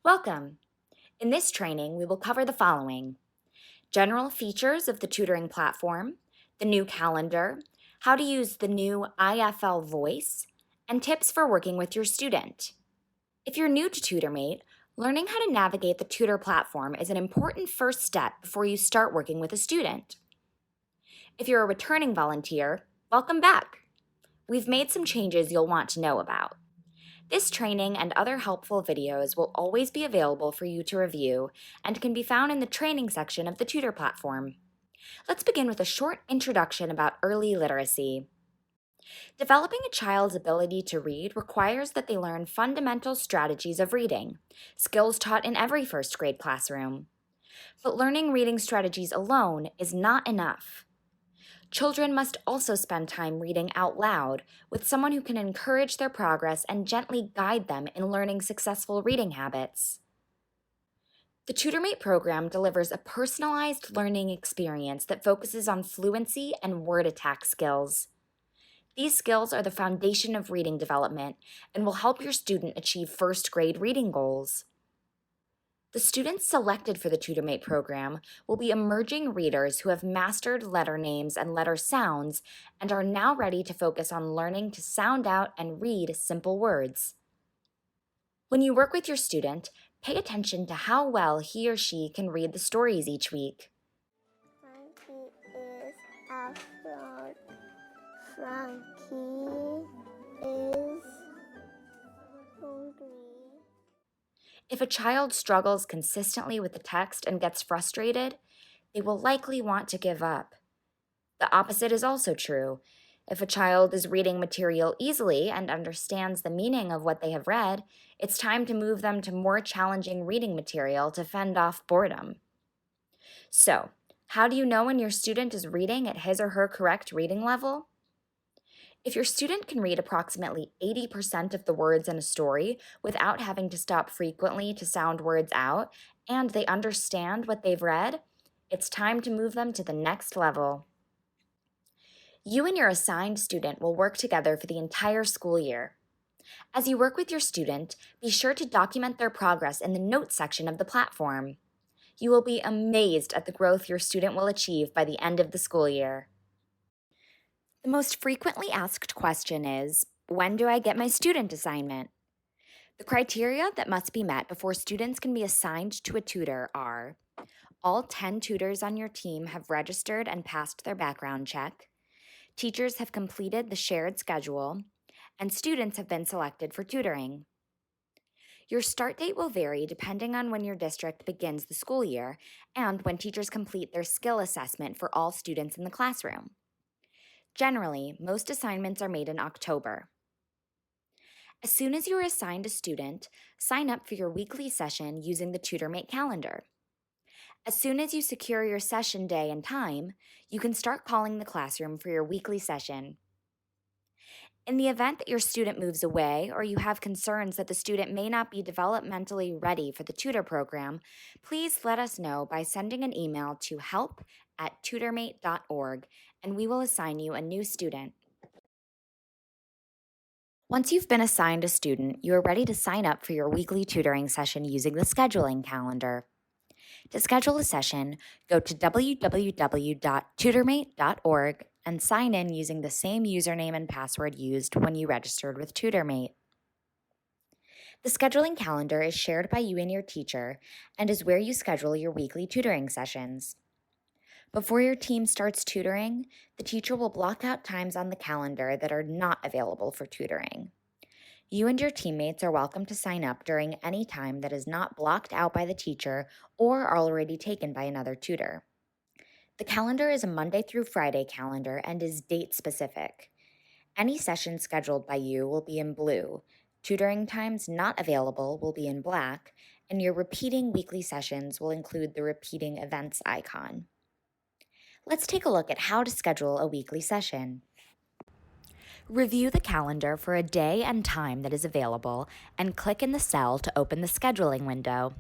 Welcome! In this training, we will cover the following: general features of the tutoring platform, the new calendar, how to use the new IFL Voice, and tips for working with your student. If you're new to TutorMate, learning how to navigate the tutor platform is an important first step before you start working with a student. If you're a returning volunteer, welcome back! We've made some changes you'll want to know about. This training and other helpful videos will always be available for you to review and can be found in the training section of the Tutor platform. Let's begin with a short introduction about early literacy. Developing a child's ability to read requires that they learn fundamental strategies of reading, skills taught in every first grade classroom. But learning reading strategies alone is not enough. Children must also spend time reading out loud with someone who can encourage their progress and gently guide them in learning successful reading habits. The TutorMate program delivers a personalized learning experience that focuses on fluency and word attack skills. These skills are the foundation of reading development and will help your student achieve first grade reading goals. The students selected for the TutorMate program will be emerging readers who have mastered letter names and letter sounds and are now ready to focus on learning to sound out and read simple words. When you work with your student, pay attention to how well he or she can read the stories each week. Frankie is afraid. Frankie is hungry. If a child struggles consistently with the text and gets frustrated, they will likely want to give up. The opposite is also true. If a child is reading material easily and understands the meaning of what they have read, it's time to move them to more challenging reading material to fend off boredom. So, how do you know when your student is reading at his or her correct reading level? If your student can read approximately 80% of the words in a story without having to stop frequently to sound words out, and they understand what they've read, it's time to move them to the next level. You and your assigned student will work together for the entire school year. As you work with your student, be sure to document their progress in the notes section of the platform. You will be amazed at the growth your student will achieve by the end of the school year. The most frequently asked question is, when do I get my student assignment? The criteria that must be met before students can be assigned to a tutor are: all 10 tutors on your team have registered and passed their background check, teachers have completed the shared schedule, and students have been selected for tutoring. Your start date will vary depending on when your district begins the school year and when teachers complete their skill assessment for all students in the classroom. Generally, most assignments are made in October. As soon as you are assigned a student, sign up for your weekly session using the TutorMate calendar. As soon as you secure your session day and time, you can start calling the classroom for your weekly session. In the event that your student moves away or you have concerns that the student may not be developmentally ready for the tutor program, please let us know by sending an email to help@tutormate.org and we will assign you a new student. Once you've been assigned a student, you are ready to sign up for your weekly tutoring session using the scheduling calendar. To schedule a session, go to www.tutormate.org and sign in using the same username and password used when you registered with TutorMate. The scheduling calendar is shared by you and your teacher and is where you schedule your weekly tutoring sessions. Before your team starts tutoring, the teacher will block out times on the calendar that are not available for tutoring. You and your teammates are welcome to sign up during any time that is not blocked out by the teacher or are already taken by another tutor. The calendar is a Monday through Friday calendar and is date specific. Any session scheduled by you will be in blue, tutoring times not available will be in black, and your repeating weekly sessions will include the repeating events icon. Let's take a look at how to schedule a weekly session. Review the calendar for a day and time that is available and click in the cell to open the scheduling window.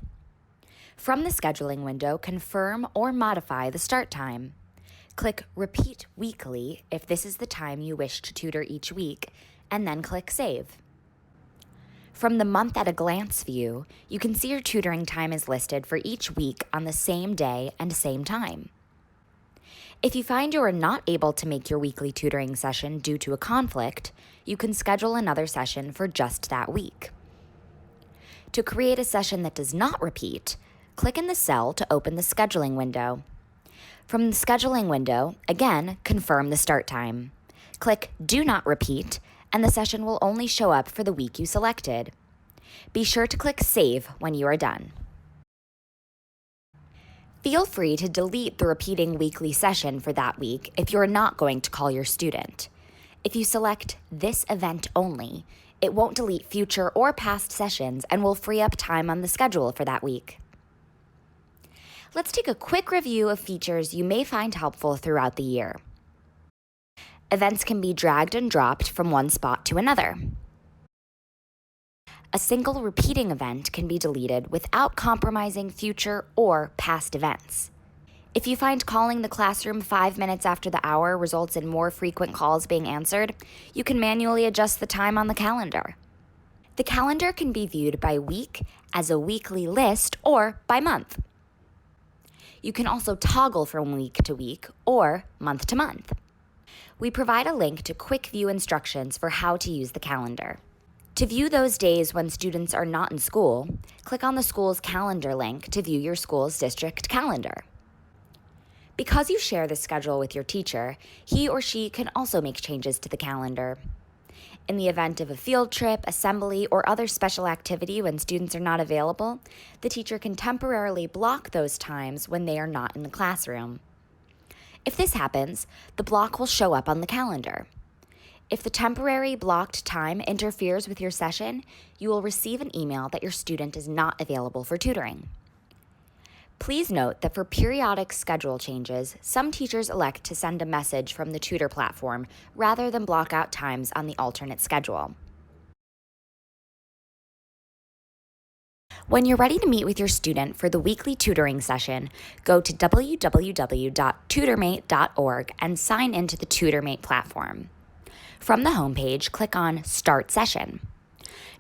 From the scheduling window, confirm or modify the start time. Click Repeat Weekly if this is the time you wish to tutor each week, and then click Save. From the month at a glance view, you can see your tutoring time is listed for each week on the same day and same time. If you find you are not able to make your weekly tutoring session due to a conflict, you can schedule another session for just that week. To create a session that does not repeat, click in the cell to open the scheduling window. From the scheduling window, again, confirm the start time. Click Do Not Repeat, and the session will only show up for the week you selected. Be sure to click Save when you are done. Feel free to delete the repeating weekly session for that week if you are not going to call your student. If you select This Event Only, it won't delete future or past sessions and will free up time on the schedule for that week. Let's take a quick review of features you may find helpful throughout the year. Events can be dragged and dropped from one spot to another. A single repeating event can be deleted without compromising future or past events. If you find calling the classroom 5 minutes after the hour results in more frequent calls being answered, you can manually adjust the time on the calendar. The calendar can be viewed by week, as a weekly list, or by month. You can also toggle from week to week or month to month. We provide a link to quick view instructions for how to use the calendar. To view those days when students are not in school, click on the school's calendar link to view your school's district calendar. Because you share the schedule with your teacher, he or she can also make changes to the calendar. In the event of a field trip, assembly, or other special activity when students are not available, the teacher can temporarily block those times when they are not in the classroom. If this happens, the block will show up on the calendar. If the temporary blocked time interferes with your session, you will receive an email that your student is not available for tutoring. Please note that for periodic schedule changes, some teachers elect to send a message from the tutor platform rather than block out times on the alternate schedule. When you're ready to meet with your student for the weekly tutoring session, go to www.tutormate.org and sign into the TutorMate platform. From the homepage, click on Start Session.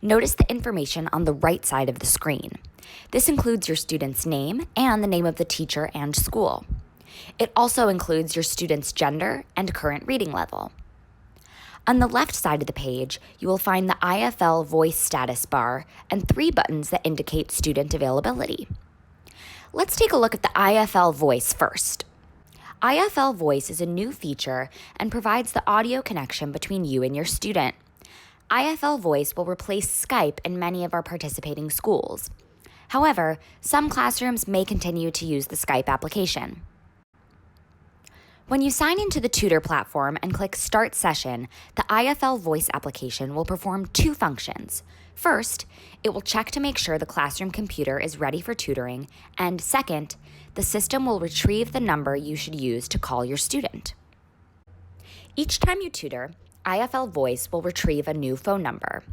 Notice the information on the right side of the screen. This includes your student's name and the name of the teacher and school. It also includes your student's gender and current reading level. On the left side of the page, you will find the IFL Voice status bar and 3 buttons that indicate student availability. Let's take a look at the IFL Voice first. IFL Voice is a new feature and provides the audio connection between you and your student. IFL Voice will replace Skype in many of our participating schools. However, some classrooms may continue to use the Skype application. When you sign into the tutor platform and click Start Session, the IFL Voice application will perform 2 functions. First, it will check to make sure the classroom computer is ready for tutoring, and second, the system will retrieve the number you should use to call your student. Each time you tutor, IFL Voice will retrieve a new phone number.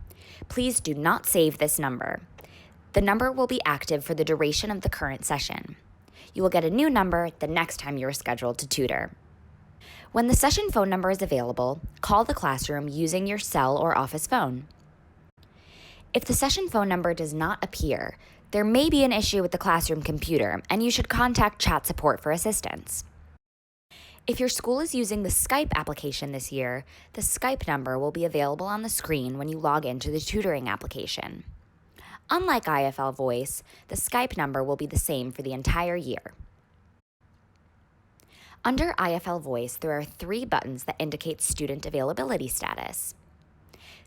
Please do not save this number. The number will be active for the duration of the current session. You will get a new number the next time you are scheduled to tutor. When the session phone number is available, call the classroom using your cell or office phone. If the session phone number does not appear, there may be an issue with the classroom computer, and you should contact chat support for assistance. If your school is using the Skype application this year, the Skype number will be available on the screen when you log into the tutoring application. Unlike IFL Voice, the Skype number will be the same for the entire year. Under IFL Voice, there are 3 buttons that indicate student availability status.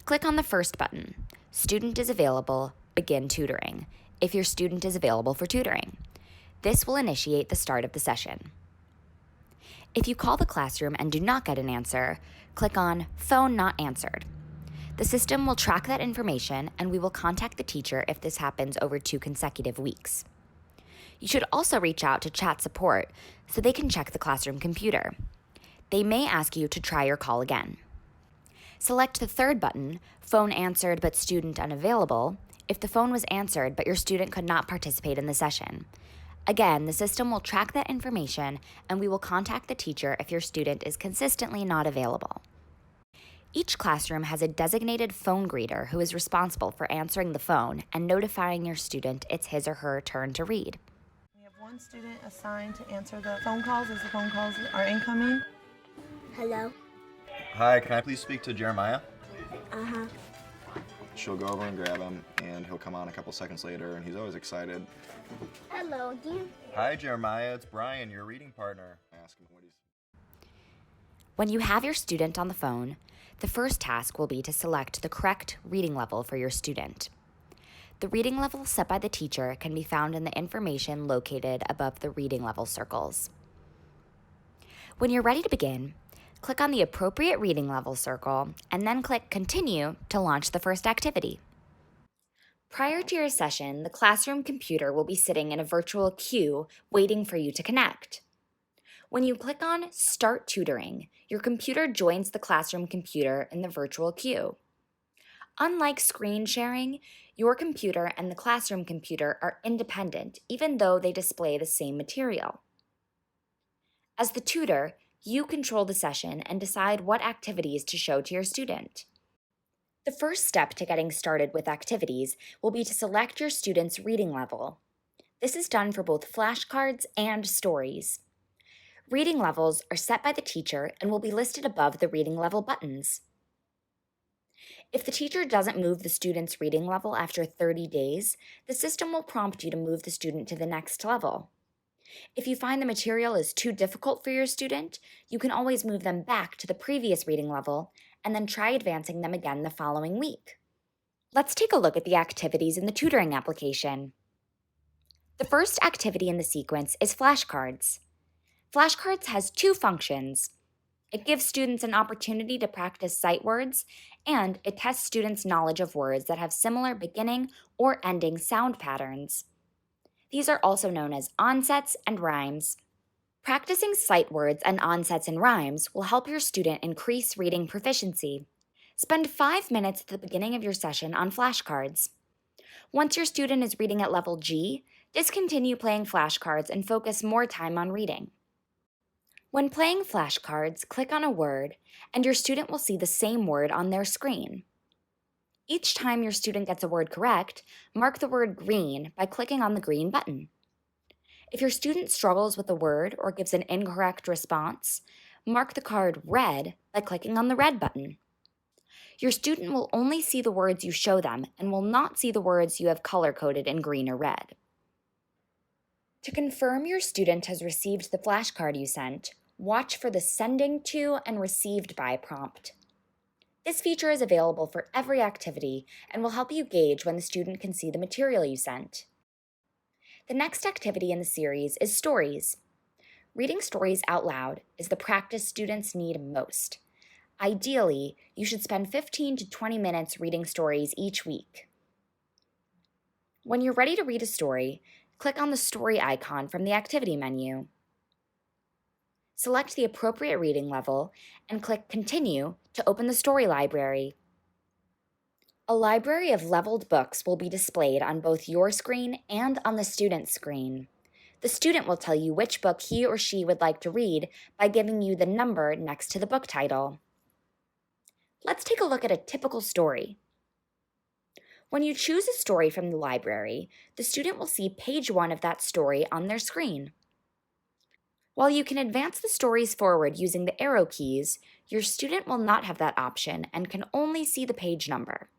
Click on the first button, Student is available, begin tutoring, if your student is available for tutoring. This will initiate the start of the session. If you call the classroom and do not get an answer, click on Phone Not Answered. The system will track that information, and we will contact the teacher if this happens over 2 consecutive weeks. You should also reach out to chat support so they can check the classroom computer. They may ask you to try your call again. Select the third button, Phone Answered but Student Unavailable, if the phone was answered but your student could not participate in the session. Again, the system will track that information, and we will contact the teacher if your student is consistently not available. Each classroom has a designated phone greeter who is responsible for answering the phone and notifying your student it's his or her turn to read. We have one student assigned to answer the phone calls as the phone calls are incoming. Hello. Hi, can I please speak to Jeremiah? Uh-huh. She'll go over and grab him, and he'll come on a couple seconds later, and he's always excited. Hello again. Hi, Jeremiah, it's Brian, your reading partner. I ask him what he's... When you have your student on the phone, the first task will be to select the correct reading level for your student. The reading level set by the teacher can be found in the information located above the reading level circles. When you're ready to begin, click on the appropriate reading level circle and then click Continue to launch the first activity. Prior to your session, the classroom computer will be sitting in a virtual queue waiting for you to connect. When you click on Start Tutoring, your computer joins the classroom computer in the virtual queue. Unlike screen sharing, your computer and the classroom computer are independent, even though they display the same material. As the tutor, you control the session and decide what activities to show to your student. The first step to getting started with activities will be to select your student's reading level. This is done for both flashcards and stories. Reading levels are set by the teacher and will be listed above the reading level buttons. If the teacher doesn't move the student's reading level after 30 days, the system will prompt you to move the student to the next level. If you find the material is too difficult for your student, you can always move them back to the previous reading level and then try advancing them again the following week. Let's take a look at the activities in the tutoring application. The first activity in the sequence is flashcards. Flashcards has two functions. It gives students an opportunity to practice sight words, and it tests students' knowledge of words that have similar beginning or ending sound patterns. These are also known as onsets and rhymes. Practicing sight words and onsets and rhymes will help your student increase reading proficiency. Spend 5 minutes at the beginning of your session on flashcards. Once your student is reading at level G, discontinue playing flashcards and focus more time on reading. When playing flashcards, click on a word, and your student will see the same word on their screen. Each time your student gets a word correct, mark the word green by clicking on the green button. If your student struggles with a word or gives an incorrect response, mark the card red by clicking on the red button. Your student will only see the words you show them and will not see the words you have color-coded in green or red. To confirm your student has received the flashcard you sent, watch for the Sending to and Received by prompt. This feature is available for every activity and will help you gauge when the student can see the material you sent. The next activity in the series is stories. Reading stories out loud is the practice students need most. Ideally, you should spend 15 to 20 minutes reading stories each week. When you're ready to read a story, click on the story icon from the activity menu. Select the appropriate reading level and click Continue to open the story library. A library of leveled books will be displayed on both your screen and on the student's screen. The student will tell you which book he or she would like to read by giving you the number next to the book title. Let's take a look at a typical story. When you choose a story from the library, the student will see page 1 of that story on their screen. While you can advance the stories forward using the arrow keys, your student will not have that option and can only see the page number.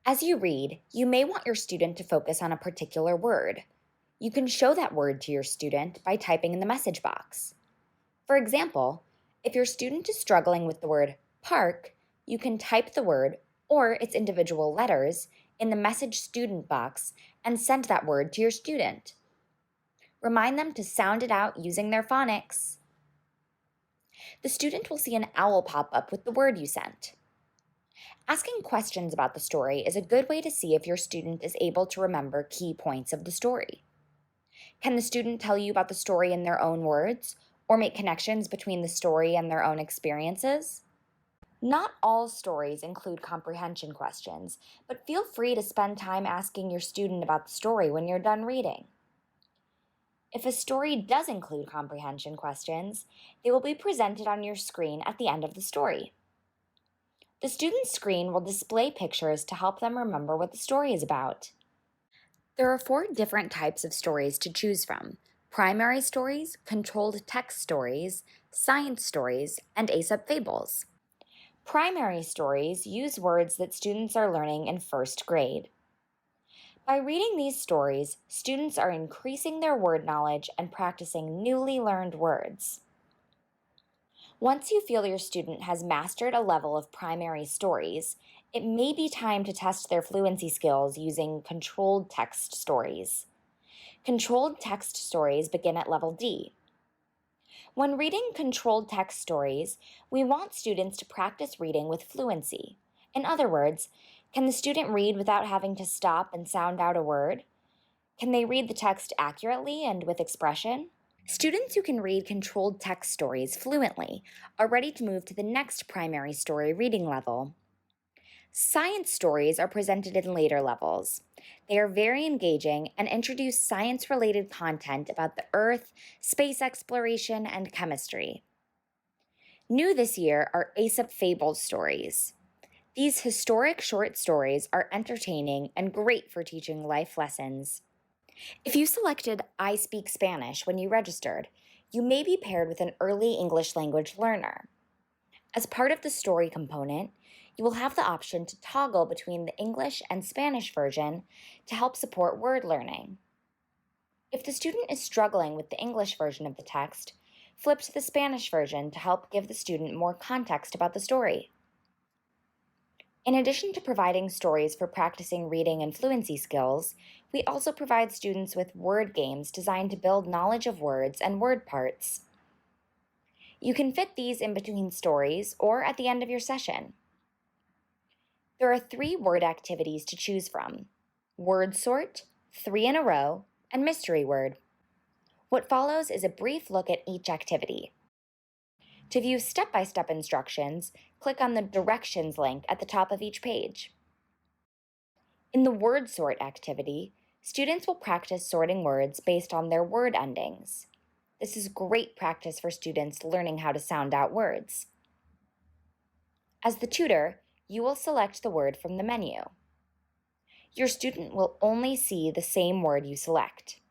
As you read, you may want your student to focus on a particular word. You can show that word to your student by typing in the message box. For example, if your student is struggling with the word park, you can type the word or its individual letters in the message student box and send that word to your student. Remind them to sound it out using their phonics. The student will see an owl pop up with the word you sent. Asking questions about the story is a good way to see if your student is able to remember key points of the story. Can the student tell you about the story in their own words, or make connections between the story and their own experiences? Not all stories include comprehension questions, but feel free to spend time asking your student about the story when you're done reading. If a story does include comprehension questions, they will be presented on your screen at the end of the story. The student's screen will display pictures to help them remember what the story is about. There are 4 different types of stories to choose from: primary stories, controlled text stories, science stories, and Aesop fables. Primary stories use words that students are learning in first grade. By reading these stories, students are increasing their word knowledge and practicing newly learned words. Once you feel your student has mastered a level of primary stories, it may be time to test their fluency skills using controlled text stories. Controlled text stories begin at level D. When reading controlled text stories, we want students to practice reading with fluency. In other words, can the student read without having to stop and sound out a word? Can they read the text accurately and with expression? Students who can read controlled text stories fluently are ready to move to the next primary story reading level. Science stories are presented in later levels. They are very engaging and introduce science-related content about the Earth, space exploration, and chemistry. New this year are Aesop Fables stories. These historic short stories are entertaining and great for teaching life lessons. If you selected I Speak Spanish when you registered, you may be paired with an early English language learner. As part of the story component, you will have the option to toggle between the English and Spanish version to help support word learning. If the student is struggling with the English version of the text, flip to the Spanish version to help give the student more context about the story. In addition to providing stories for practicing reading and fluency skills, we also provide students with word games designed to build knowledge of words and word parts. You can fit these in between stories or at the end of your session. There are 3 word activities to choose from: word sort, 3 in a row, and mystery word. What follows is a brief look at each activity. To view step-by-step instructions, click on the Directions link at the top of each page. In the word sort activity, students will practice sorting words based on their word endings. This is great practice for students learning how to sound out words. As the tutor, you will select the word from the menu. Your student will only see the same word you select.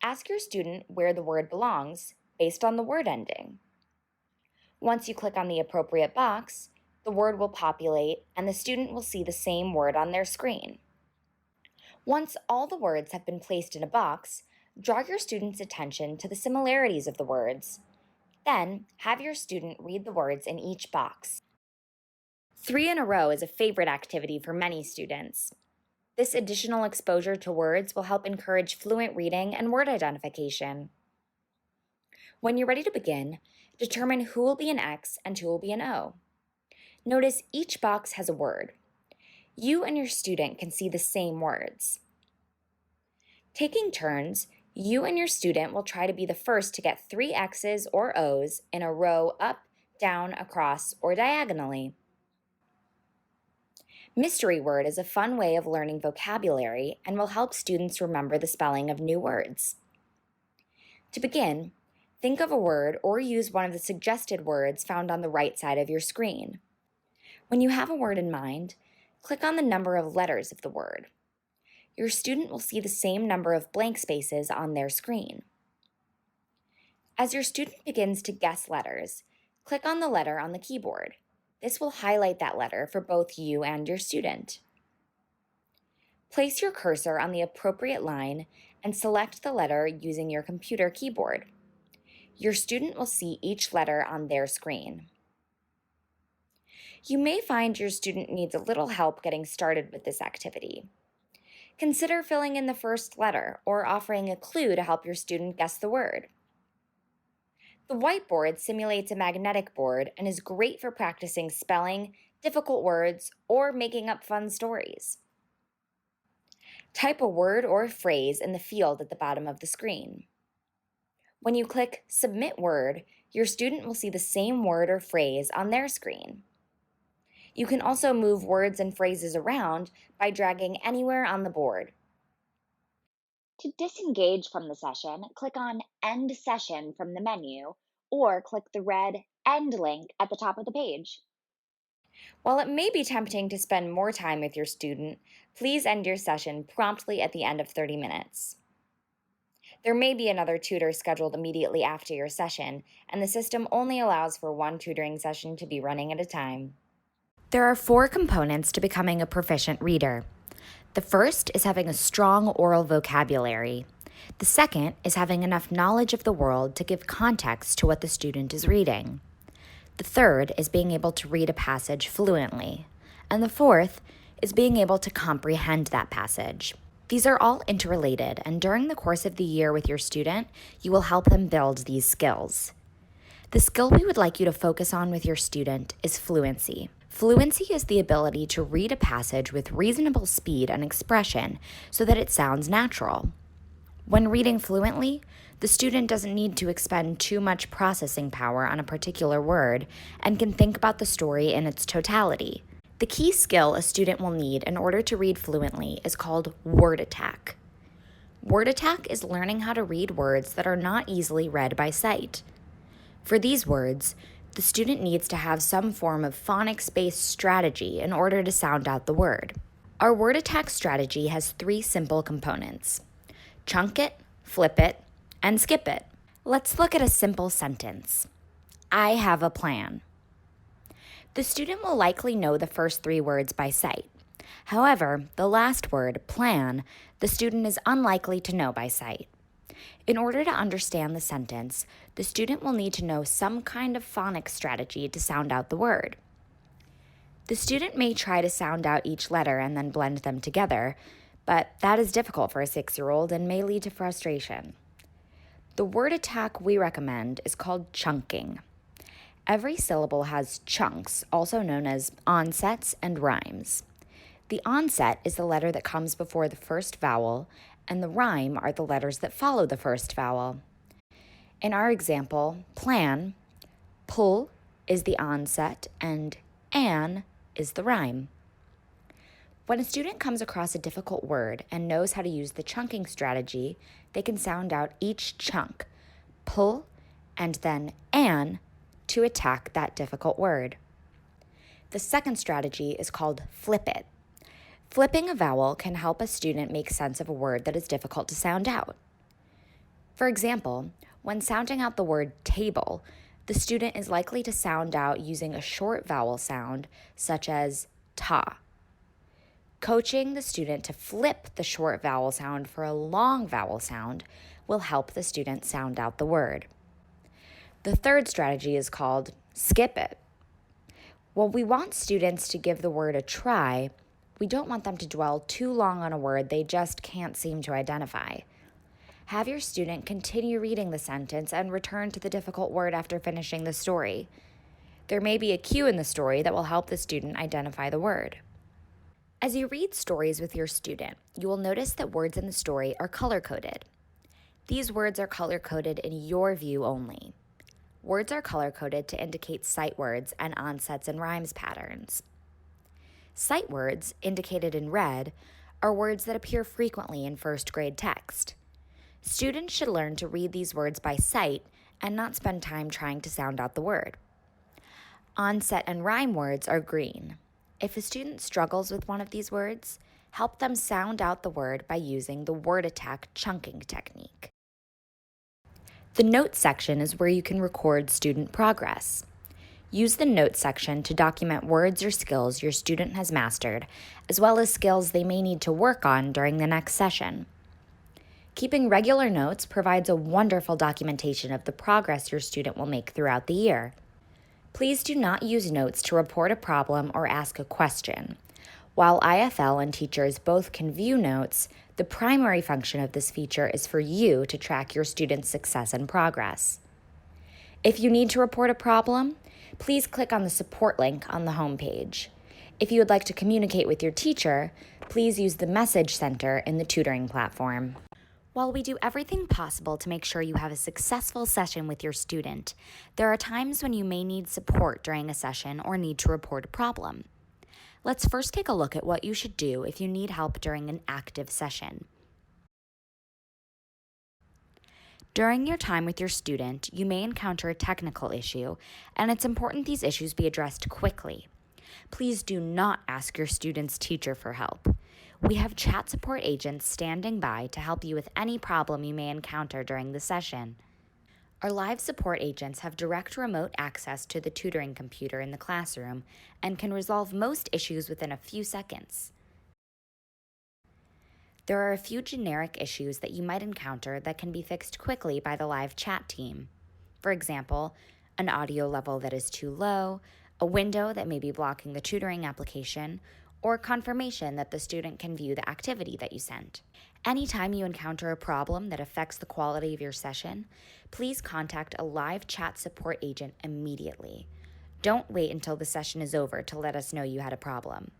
Ask your student where the word belongs based on the word ending. Once you click on the appropriate box, the word will populate and the student will see the same word on their screen. Once all the words have been placed in a box, draw your student's attention to the similarities of the words. Then, have your student read the words in each box. 3 in a row is a favorite activity for many students. This additional exposure to words will help encourage fluent reading and word identification. When you're ready to begin, determine who will be an X and who will be an O. Notice each box has a word. You and your student can see the same words. Taking turns, you and your student will try to be the first to get 3 X's or O's in a row up, down, across, or diagonally. Mystery word is a fun way of learning vocabulary and will help students remember the spelling of new words. To begin, think of a word or use one of the suggested words found on the right side of your screen. When you have a word in mind, click on the number of letters of the word. Your student will see the same number of blank spaces on their screen. As your student begins to guess letters, click on the letter on the keyboard. This will highlight that letter for both you and your student. Place your cursor on the appropriate line and select the letter using your computer keyboard. Your student will see each letter on their screen. You may find your student needs a little help getting started with this activity. Consider filling in the first letter or offering a clue to help your student guess the word. The whiteboard simulates a magnetic board and is great for practicing spelling, difficult words, or making up fun stories. Type a word or a phrase in the field at the bottom of the screen. When you click Submit Word, your student will see the same word or phrase on their screen. You can also move words and phrases around by dragging anywhere on the board. To disengage from the session, click on End Session from the menu, or click the red End link at the top of the page. While it may be tempting to spend more time with your student, please end your session promptly at the end of 30 minutes. There may be another tutor scheduled immediately after your session, and the system only allows for one tutoring session to be running at a time. There are 4 components to becoming a proficient reader. The first is having a strong oral vocabulary. The second is having enough knowledge of the world to give context to what the student is reading. The third is being able to read a passage fluently. And the fourth is being able to comprehend that passage. These are all interrelated, and during the course of the year with your student, you will help them build these skills. The skill we would like you to focus on with your student is fluency. Fluency is the ability to read a passage with reasonable speed and expression so that it sounds natural. When reading fluently, the student doesn't need to expend too much processing power on a particular word and can think about the story in its totality. The key skill a student will need in order to read fluently is called word attack. Word attack is learning how to read words that are not easily read by sight. For these words, the student needs to have some form of phonics-based strategy in order to sound out the word. Our word attack strategy has 3 simple components: chunk it, flip it, and skip it. Let's look at a simple sentence. I have a plan. The student will likely know the first 3 words by sight. However, the last word, plan, the student is unlikely to know by sight. In order to understand the sentence, the student will need to know some kind of phonics strategy to sound out the word. The student may try to sound out each letter and then blend them together, but that is difficult for a 6-year-old and may lead to frustration. The word attack we recommend is called chunking. Every syllable has chunks, also known as onsets and rhymes. The onset is the letter that comes before the first vowel, and the rhyme are the letters that follow the first vowel. In our example, plan, pull is the onset and an is the rhyme. When a student comes across a difficult word and knows how to use the chunking strategy, they can sound out each chunk, pull, and then an to attack that difficult word. The second strategy is called flip it. Flipping a vowel can help a student make sense of a word that is difficult to sound out. For example, when sounding out the word table, the student is likely to sound out using a short vowel sound, such as ta. Coaching the student to flip the short vowel sound for a long vowel sound will help the student sound out the word. The third strategy is called skip it. While we want students to give the word a try, we don't want them to dwell too long on a word they just can't seem to identify. Have your student continue reading the sentence and return to the difficult word after finishing the story. There may be a cue in the story that will help the student identify the word. As you read stories with your student, you will notice that words in the story are color-coded. These words are color-coded in your view only. Words are color-coded to indicate sight words and onsets and rhymes patterns. Sight words, indicated in red, are words that appear frequently in first-grade text. Students should learn to read these words by sight and not spend time trying to sound out the word. Onset and rhyme words are green. If a student struggles with one of these words, help them sound out the word by using the word attack chunking technique. The notes section is where you can record student progress. Use the notes section to document words or skills your student has mastered, as well as skills they may need to work on during the next session. Keeping regular notes provides a wonderful documentation of the progress your student will make throughout the year. Please do not use notes to report a problem or ask a question. While IFL and teachers both can view notes, the primary function of this feature is for you to track your student's success and progress. If you need to report a problem, please click on the support link on the homepage. If you would like to communicate with your teacher, please use the message center in the tutoring platform. While we do everything possible to make sure you have a successful session with your student, there are times when you may need support during a session or need to report a problem. Let's first take a look at what you should do if you need help during an active session. During your time with your student, you may encounter a technical issue, and it's important these issues be addressed quickly. Please do not ask your student's teacher for help. We have chat support agents standing by to help you with any problem you may encounter during the session. Our live support agents have direct remote access to the tutoring computer in the classroom and can resolve most issues within a few seconds. There are a few generic issues that you might encounter that can be fixed quickly by the live chat team. For example, an audio level that is too low, a window that may be blocking the tutoring application, or confirmation that the student can view the activity that you sent. Anytime you encounter a problem that affects the quality of your session, please contact a live chat support agent immediately. Don't wait until the session is over to let us know you had a problem.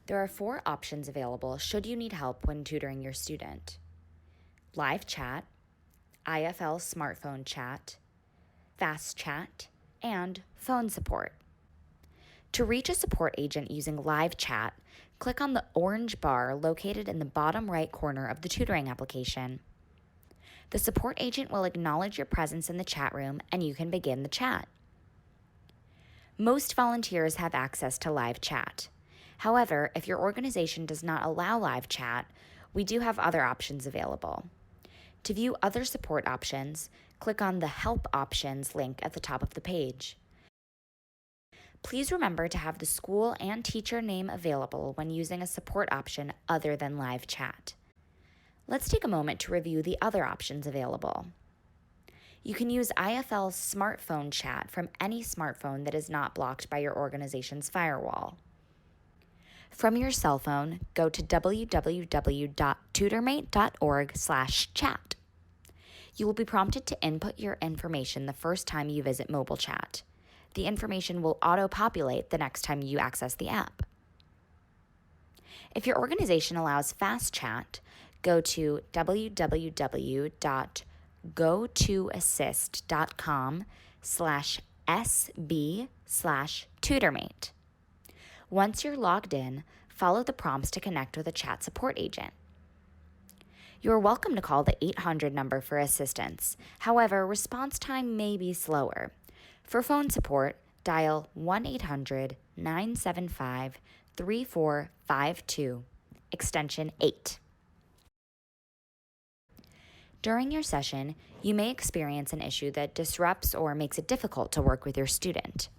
There are 4 options available should you need help when tutoring your student: live chat, IFL smartphone chat, fast chat, and phone support. To reach a support agent using live chat, click on the orange bar located in the bottom right corner of the tutoring application. The support agent will acknowledge your presence in the chat room and you can begin the chat. Most volunteers have access to live chat. However, if your organization does not allow live chat, we do have other options available. To view other support options, click on the Help Options link at the top of the page. Please remember to have the school and teacher name available when using a support option other than live chat. Let's take a moment to review the other options available. You can use IFL smartphone chat from any smartphone that is not blocked by your organization's firewall. From your cell phone, go to www.tutormate.org/chat. You will be prompted to input your information the first time you visit mobile chat. The information will auto-populate the next time you access the app. If your organization allows fast chat, go to www.gotoassist.com/sb/tutormate. Once you're logged in, follow the prompts to connect with a chat support agent. You are welcome to call the 800 number for assistance. However, response time may be slower. For phone support, dial 1-800-975-3452, extension 8. During your session, you may experience an issue that disrupts or makes it difficult to work with your student.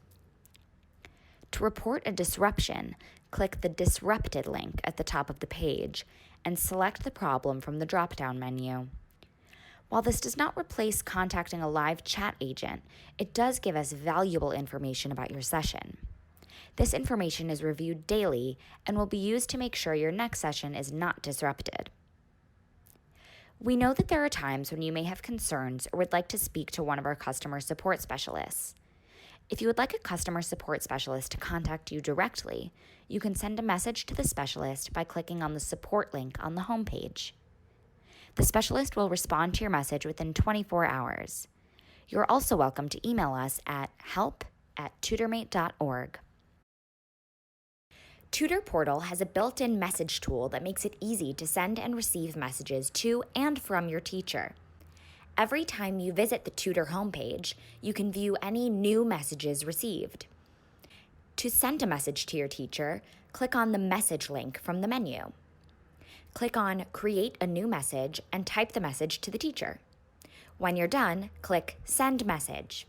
To report a disruption, click the Disrupted link at the top of the page and select the problem from the drop-down menu. While this does not replace contacting a live chat agent, it does give us valuable information about your session. This information is reviewed daily and will be used to make sure your next session is not disrupted. We know that there are times when you may have concerns or would like to speak to one of our customer support specialists. If you would like a customer support specialist to contact you directly, you can send a message to the specialist by clicking on the support link on the homepage. The specialist will respond to your message within 24 hours. You're also welcome to email us at help@tutormate.org. Tutor Portal has a built-in message tool that makes it easy to send and receive messages to and from your teacher. Every time you visit the Tutor homepage, you can view any new messages received. To send a message to your teacher, click on the message link from the menu. Click on Create a New Message and type the message to the teacher. When you're done, click Send Message.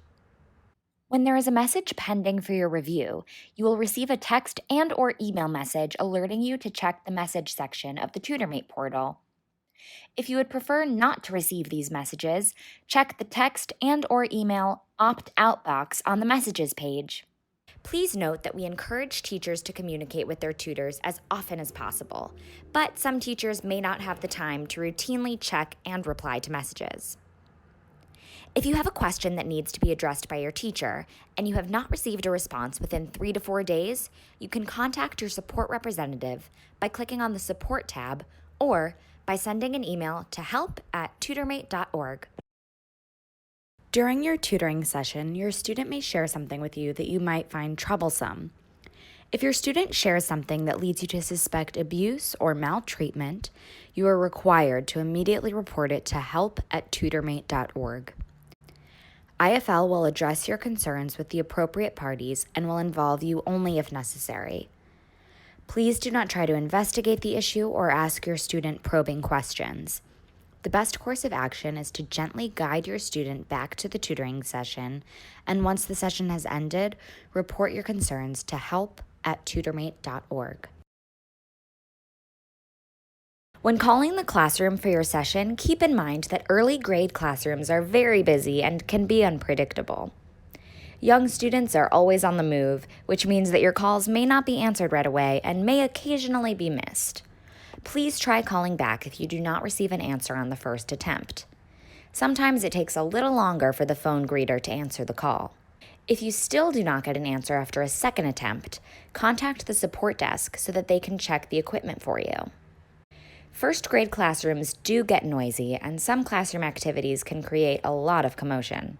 When there is a message pending for your review, you will receive a text and/or email message alerting you to check the message section of the TutorMate portal. If you would prefer not to receive these messages, check the text and/or email opt-out box on the Messages page. Please note that we encourage teachers to communicate with their tutors as often as possible, but some teachers may not have the time to routinely check and reply to messages. If you have a question that needs to be addressed by your teacher and you have not received a response within 3 to 4 days, you can contact your support representative by clicking on the Support tab or by sending an email to help@tutormate.org. During your tutoring session, your student may share something with you that you might find troublesome. If your student shares something that leads you to suspect abuse or maltreatment, you are required to immediately report it to help@tutormate.org. IFL will address your concerns with the appropriate parties and will involve you only if necessary. Please do not try to investigate the issue or ask your student probing questions. The best course of action is to gently guide your student back to the tutoring session, and once the session has ended, report your concerns to help@tutormate.org. When calling the classroom for your session, keep in mind that early grade classrooms are very busy and can be unpredictable. Young students are always on the move, which means that your calls may not be answered right away and may occasionally be missed. Please try calling back if you do not receive an answer on the first attempt. Sometimes it takes a little longer for the phone greeter to answer the call. If you still do not get an answer after a second attempt, contact the support desk so that they can check the equipment for you. First grade classrooms do get noisy, and some classroom activities can create a lot of commotion.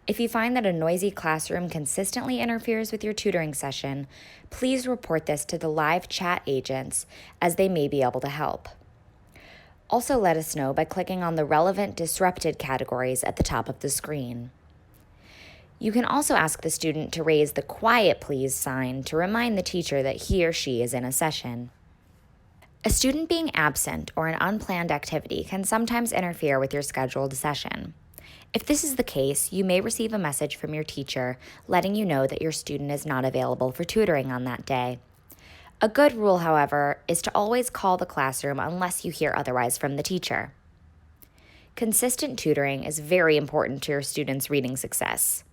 If you find that a noisy classroom consistently interferes with your tutoring session, please report this to the live chat agents, as they may be able to help. Also let us know by clicking on the relevant disrupted categories at the top of the screen. You can also ask the student to raise the quiet please sign to remind the teacher that he or she is in a session. A student being absent or an unplanned activity can sometimes interfere with your scheduled session. If this is the case, you may receive a message from your teacher letting you know that your student is not available for tutoring on that day. A good rule, however, is to always call the classroom unless you hear otherwise from the teacher. Consistent tutoring is very important to your student's reading success.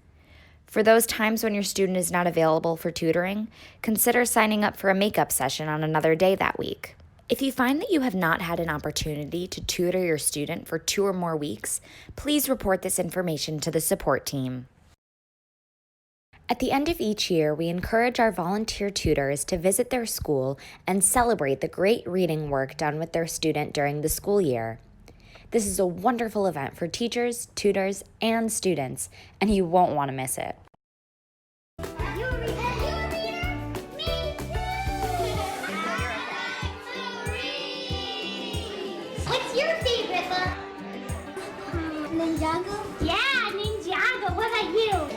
For those times when your student is not available for tutoring, consider signing up for a makeup session on another day that week. If you find that you have not had an opportunity to tutor your student for 2 or more weeks, please report this information to the support team. At the end of each year, we encourage our volunteer tutors to visit their school and celebrate the great reading work done with their student during the school year. This is a wonderful event for teachers, tutors, and students, and you won't want to miss it. What's your favorite book? Ninjago? Yeah, Ninjago. What about you?